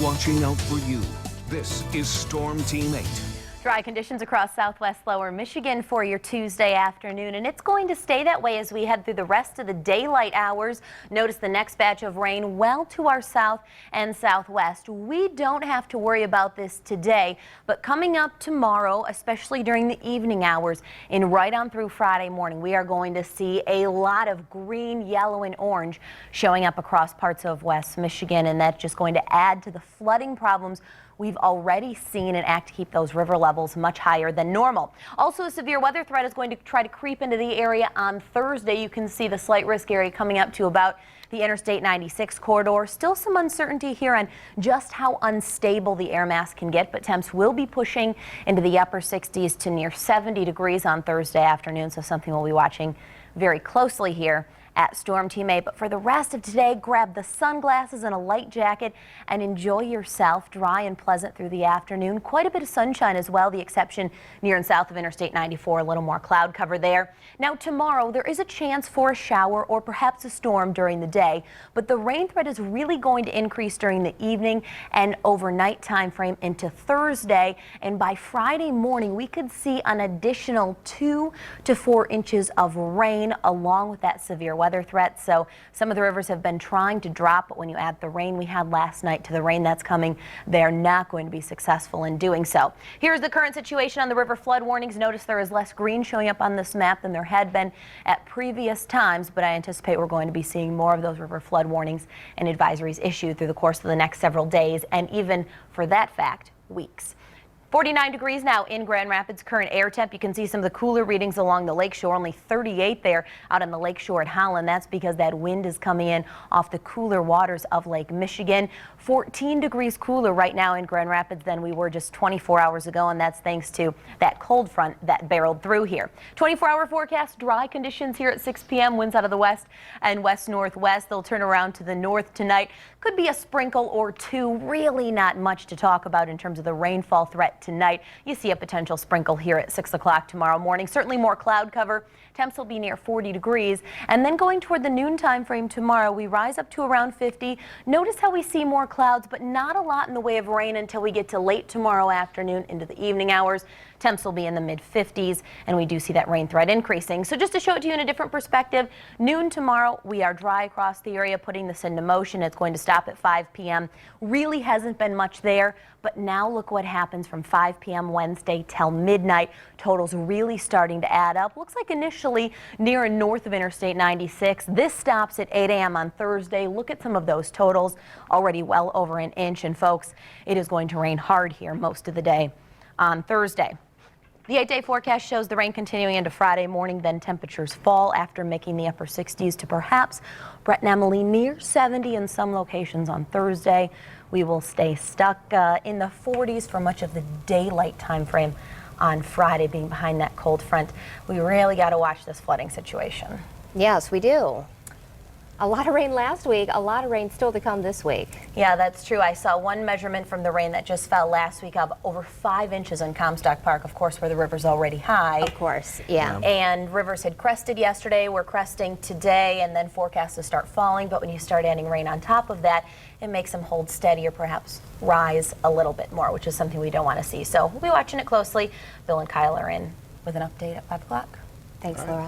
watching out for you. This is Storm Team 8. Dry conditions across southwest lower Michigan for your Tuesday afternoon, and it's going to stay that way as we head through the rest of the daylight hours. Notice the next batch of rain well to our south and southwest. We don't have to worry about this today, but coming up tomorrow, especially during the evening hours and right on through Friday morning, we are going to see a lot of green, yellow, and orange showing up across parts of West Michigan, and that's just going to add to the flooding problems we've already seen and act to keep those river levels much higher than normal. Also, a severe weather threat is going to try to creep into the area on Thursday. You can see the slight risk area coming up to about the Interstate 96 corridor. Still some uncertainty here on just how unstable the air mass can get, but temps will be pushing into the upper 60s to near 70 degrees on Thursday afternoon, so something we'll be watching very closely here at Storm Team 8. But for the rest of today, grab the sunglasses and a light jacket and enjoy yourself. Dry and pleasant through the afternoon. Quite a bit of sunshine as well, the exception near and south of Interstate 94. A little more cloud cover there. Now tomorrow, there is a chance for a shower or perhaps a storm during the day, but the rain threat is really going to increase during the evening and overnight time frame into Thursday. And by Friday morning, we could see an additional 2 to 4 inches of rain along with that severe weather threat. So some of the rivers have been trying to drop, but when you add the rain we had last night to the rain that's coming, they're not going to be successful in doing so. Here's the current situation on the river flood warnings. Notice there is less green showing up on this map than there had been at previous times, but I anticipate we're going to be seeing more of those river flood warnings and advisories issued through the course of the next several days, and even for that fact, weeks. 49 degrees now in Grand Rapids. Current air temp. You can see some of the cooler readings along the lakeshore. Only 38 there out on the lakeshore at Holland. That's because that wind is coming in off the cooler waters of Lake Michigan. 14 degrees cooler right now in Grand Rapids than we were just 24 hours ago, and that's thanks to that cold front that barreled through here. 24-hour forecast, dry conditions here at 6 p.m. Winds out of the west and west-northwest. They'll turn around to the north tonight. Could be a sprinkle or two. Really not much to talk about in terms of the rainfall threat tonight. You see a potential sprinkle here at 6 o'clock tomorrow morning. Certainly more cloud cover. Temps will be near 40 degrees. And then going toward the noon time frame tomorrow, we rise up to around 50. Notice how we see more clouds, but not a lot in the way of rain until we get to late tomorrow afternoon into the evening hours. Temps will be in the mid-50s, and we do see that rain threat increasing. So just to show it to you in a different perspective, noon tomorrow, we are dry across the area, putting this into motion. It's going to stop at 5 p.m. Really hasn't been much there, but now look what happens from 5 p.m. Wednesday till midnight. Totals really starting to add up. Looks like initially near and north of Interstate 96. This stops at 8 a.m. on Thursday. Look at some of those totals, already well over an inch. And folks, it is going to rain hard here most of the day on Thursday. The 8-day forecast shows the rain continuing into Friday morning, then temperatures fall after making the upper 60s to perhaps Brett and Emily near 70 in some locations on Thursday. We will stay stuck in the 40s for much of the daylight time frame on Friday, being behind that cold front. We really got to watch this flooding situation. Yes, we do. A lot of rain last week, a lot of rain still to come this week. Yeah, that's true. I saw one measurement from the rain that just fell last week of over 5 inches in Comstock Park, of course, where the river's already high. Of course, yeah. And rivers had crested yesterday. We're cresting today, and then forecasts to start falling. But when you start adding rain on top of that, it makes them hold steady or perhaps rise a little bit more, which is something we don't want to see. So we'll be watching it closely. Bill and Kyle are in with an update at 5 o'clock. Thanks, Laura.